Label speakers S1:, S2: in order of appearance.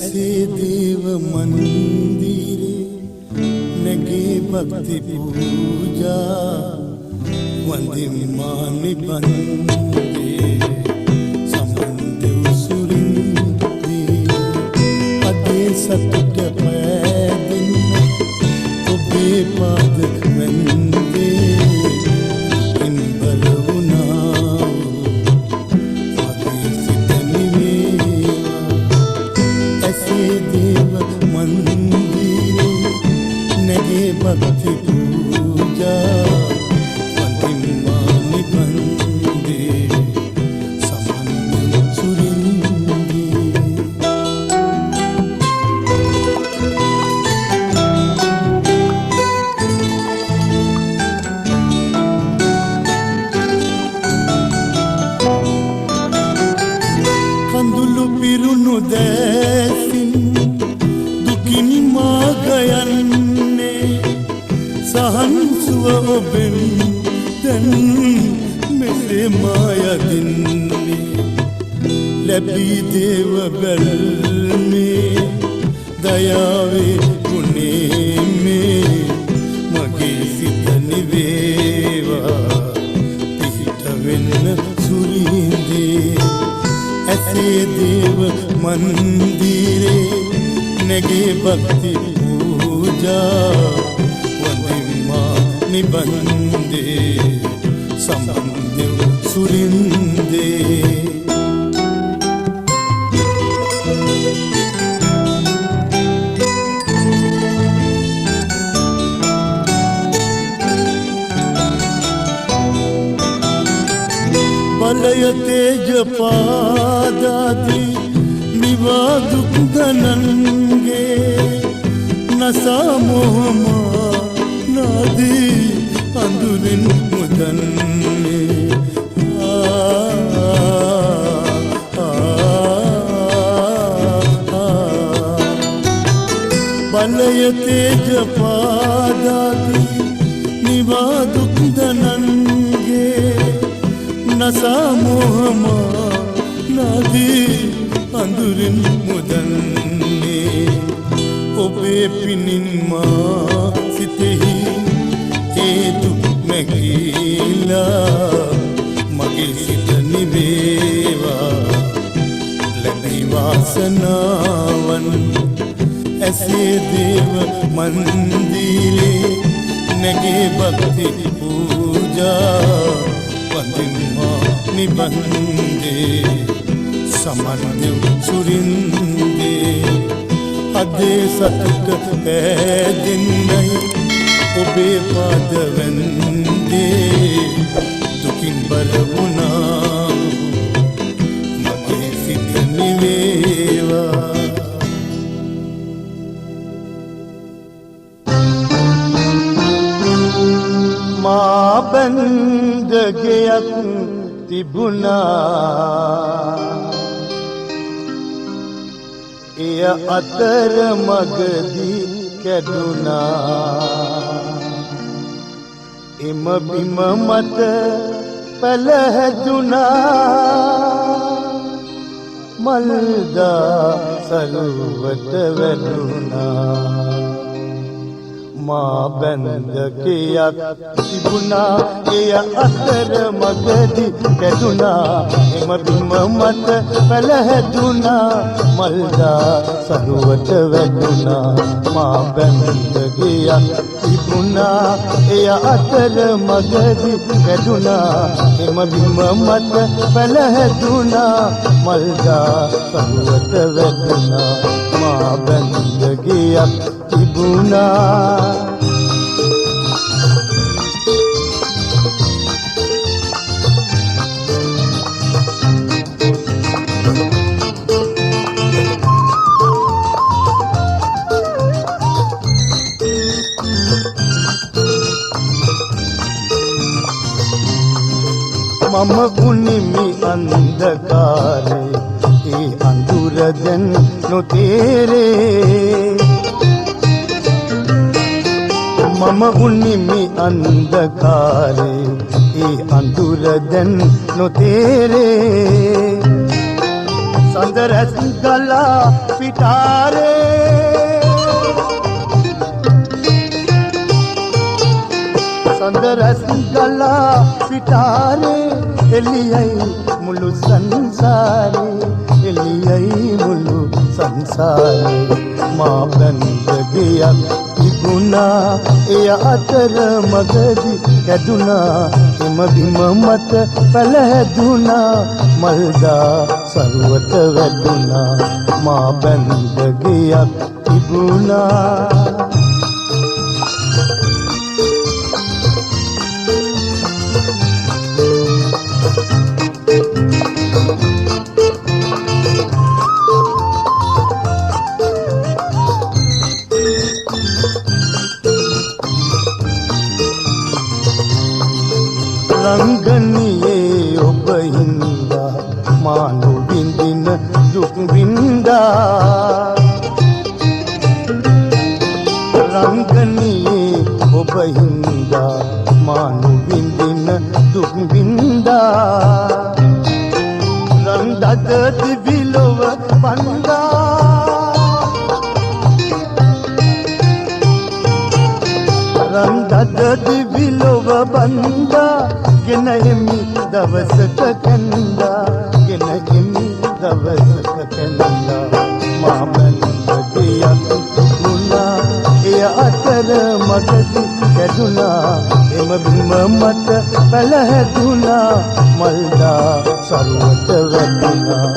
S1: ऐसे देव मंदिरे नगे भक्ति पूजा वंदिमानि बंदे समंदे सुरिंदे अदे सत्य पैदिन उबे पाद वंदे इन बलुनाओ आगे सितनी मेवा ऐसे देव मंदिरे नगे भक्ति पूजा वंदिमानि बंदे समंदे सुरिंदे కందులు పిరును దేసిన్ දුකින් මාගයන්නේ සහන්සුව ඔබෙන් දැන් මෙසේ මායදින්නේ ලැබී දේව බැල්මේ දයාවේ ගුණේ මේ මගේ සිත නිවේවා පිහිට වෙන්න සුරින්දේ ऐसे देव मंदिरे नगे भक्ति पूजा वंदिमानि बंदे समंदे सुरिंदे बलय तेज पादादि निवा दुख धनंगे नसा मोहमा नादी अंदुरिन मुदन्ने बलय तेज पादादि निवा दुख धनंगे नसा मोहमा नादी अंदुरिन मुदन्ने ओबे पिनिन मा सितेहि हेतु मैगीला मगे सित निवेवा लगी वासनावन ऐसे देव मंदिरे नगे भक्ति पूजा वंदिमानि बंदे समंदे सुरिंदे अदे सतुक पैदिन नहीं उबे पाद वंदे दुकिन बलगुना मगे सित निवेवा मां बंदगයක් තිබුණා එය අතර මගදී කැඩුණා එම බිම මත පැලහැදුණා මල්දා සලුවට වැටුණා मां बंदकिයක් තිබුණා එය අතර මගදී කැඩුණා එම බිම මත පැලහැදුණා මල්දා සරුවට වැටුණා मां බන්දකියක් තිබුණා එය අතර මගදී කැඩුණා එම බිම මත පැලහැදුණා මල්දා සරුවට වැටුණා मां බන්දකියක් තිබුණා මම උනිමි අන්ධකාරේ ඒ අඳුර දැන් නොතේරේ මම උනිමි අන්ධකාරේ ඒ අඳුර දැන් නොතේරේ සඳරැස් ගලා පිටාරේ සඳරැස් ගලා පිටාරේ එළියයි මුළු සංසාරේ එළියයි මුළු සංසාරේ මා බැඳ ගියක් තිබුණා එය අතර මගදී කැඩුනා එම බිම මත පැලහැදුනා මල්දා සරුවට වැදුනා මා බැඳ ගියක් තිබුණා රංගනියේ ඔබ හින්දා මා නොවිඳින දුක් වින්දා රංගනියේ ඔබ හින්දා මා නොවිඳින දුක් වින්දා රංගද දිවිලොව වන්දා රංගද දිවිලොව වන්දා ගෙන එමි දවසක කැන්දා ගෙන එමි දවසක කැන්දා මා බැඳ ගියක් තිබුණා එය අතර මගදී කැඩුනා එම බිම මත පැලහැදුනා මල්දා සරුවට වැදුනා